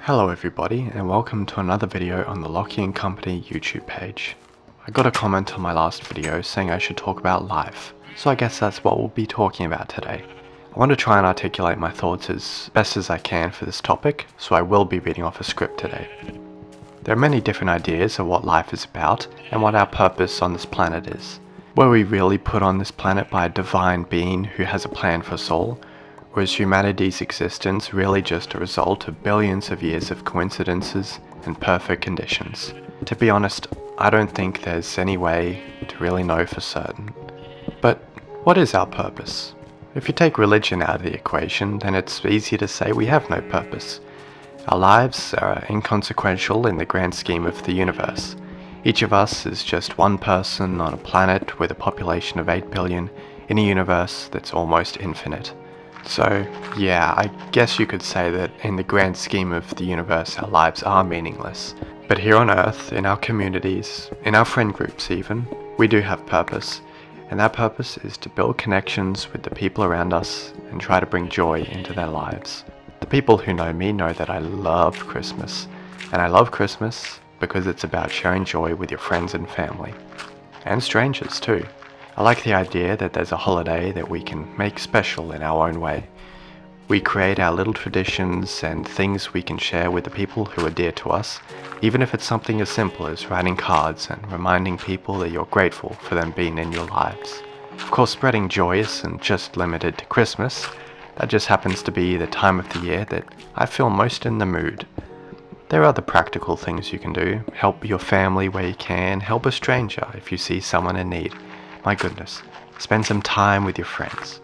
Hello everybody and welcome to another video on the Lockie & Company YouTube page. I got a comment on my last video saying I should talk about life, so I guess that's what we'll be talking about today. I want to try and articulate my thoughts as best as I can for this topic, so I will be reading off a script today. There are many different ideas of what life is about and what our purpose on this planet is. Were we really put on this planet by a divine being who has a plan for us all? Or is humanity's existence really just a result of billions of years of coincidences and perfect conditions? To be honest, I don't think there's any way to really know for certain. But what is our purpose? If you take religion out of the equation, then it's easy to say we have no purpose. Our lives are inconsequential in the grand scheme of the universe. Each of us is just one person on a planet with a population of 8 billion in a universe that's almost infinite. So, yeah, I guess you could say that in the grand scheme of the universe, our lives are meaningless. But here on Earth, in our communities, in our friend groups even, we do have purpose. And that purpose is to build connections with the people around us and try to bring joy into their lives. The people who know me know that I love Christmas. And I love Christmas because it's about sharing joy with your friends and family. And strangers too. I like the idea that there's a holiday that we can make special in our own way. We create our little traditions and things we can share with the people who are dear to us, even if it's something as simple as writing cards and reminding people that you're grateful for them being in your lives. Of course, spreading joy isn't just limited to Christmas. That just happens to be the time of the year that I feel most in the mood. There are other practical things you can do. Help your family where you can, help a stranger if you see someone in need. My goodness, spend some time with your friends.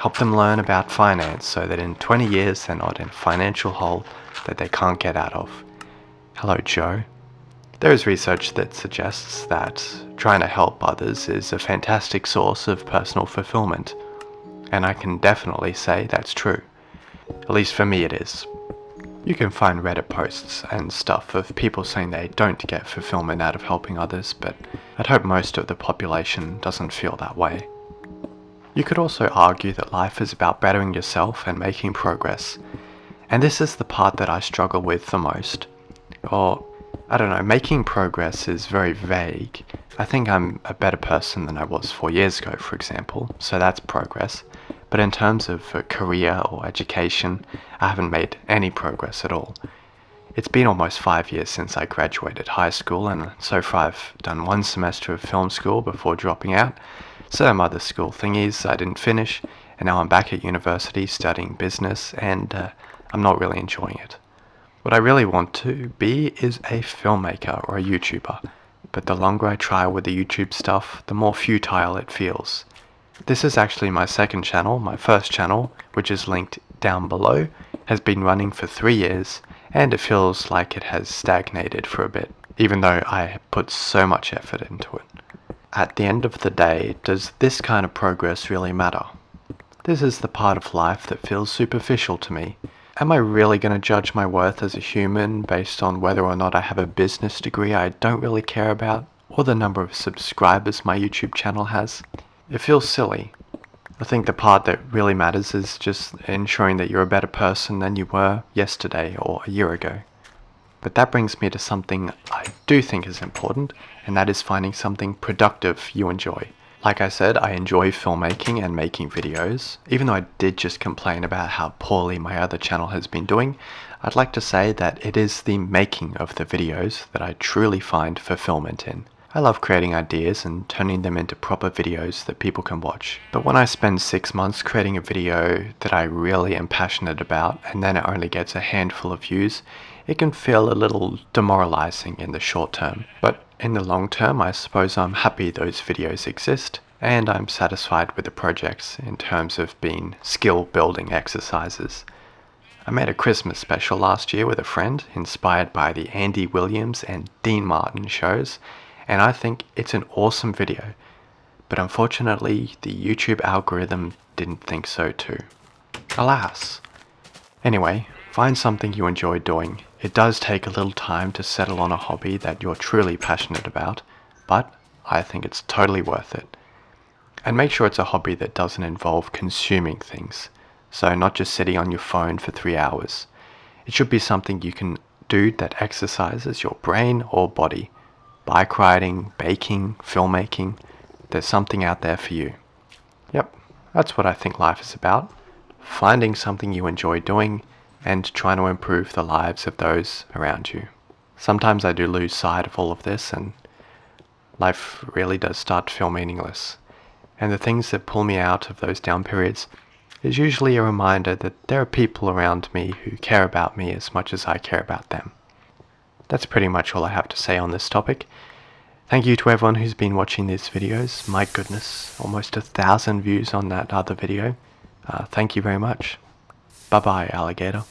Help them learn about finance so that in 20 years they're not in a financial hole that they can't get out of. Hello, Joe. There is research that suggests that trying to help others is a fantastic source of personal fulfillment. And I can definitely say that's true. At least for me it is. You can find Reddit posts and stuff of people saying they don't get fulfillment out of helping others, but I'd hope most of the population doesn't feel that way. You could also argue that life is about bettering yourself and making progress. And this is the part that I struggle with the most. Or, I don't know, making progress is very vague. I think I'm a better person than I was 4 years ago, for example, so that's progress. But in terms of a career or education, I haven't made any progress at all. It's been almost 5 years since I graduated high school, and so far I've done 1 semester of film school before dropping out, some other school thingies I didn't finish, and now I'm back at university studying business, and I'm not really enjoying it. What I really want to be is a filmmaker or a YouTuber, but the longer I try with the YouTube stuff, the more futile it feels. This is actually my second channel. My first channel, which is linked down below, has been running for 3 years, and it feels like it has stagnated for a bit, even though I have put so much effort into it. At the end of the day, does this kind of progress really matter? This is the part of life that feels superficial to me. Am I really going to judge my worth as a human based on whether or not I have a business degree I don't really care about, or the number of subscribers my YouTube channel has? It feels silly. I think the part that really matters is just ensuring that you're a better person than you were yesterday or a year ago. But that brings me to something I do think is important, and that is finding something productive you enjoy. Like I said, I enjoy filmmaking and making videos. Even though I did just complain about how poorly my other channel has been doing, I'd like to say that it is the making of the videos that I truly find fulfillment in. I love creating ideas and turning them into proper videos that people can watch. But when I spend 6 months creating a video that I really am passionate about and then it only gets a handful of views, it can feel a little demoralizing in the short term. But in the long term, I suppose I'm happy those videos exist, and I'm satisfied with the projects in terms of being skill building exercises. I made a Christmas special last year with a friend, inspired by the Andy Williams and Dean Martin shows, and I think it's an awesome video, but unfortunately the YouTube algorithm didn't think so too. Alas. Anyway, find something you enjoy doing. It does take a little time to settle on a hobby that you're truly passionate about, but I think it's totally worth it. And make sure it's a hobby that doesn't involve consuming things, so not just sitting on your phone for 3 hours. It should be something you can do that exercises your brain or body. Bike riding, baking, filmmaking, there's something out there for you. Yep, that's what I think life is about. Finding something you enjoy doing and trying to improve the lives of those around you. Sometimes I do lose sight of all of this and life really does start to feel meaningless. And the things that pull me out of those down periods is usually a reminder that there are people around me who care about me as much as I care about them. That's pretty much all I have to say on this topic. Thank you to everyone who's been watching these videos. My goodness, almost 1,000 views on that other video. Thank you very much. Bye bye, alligator.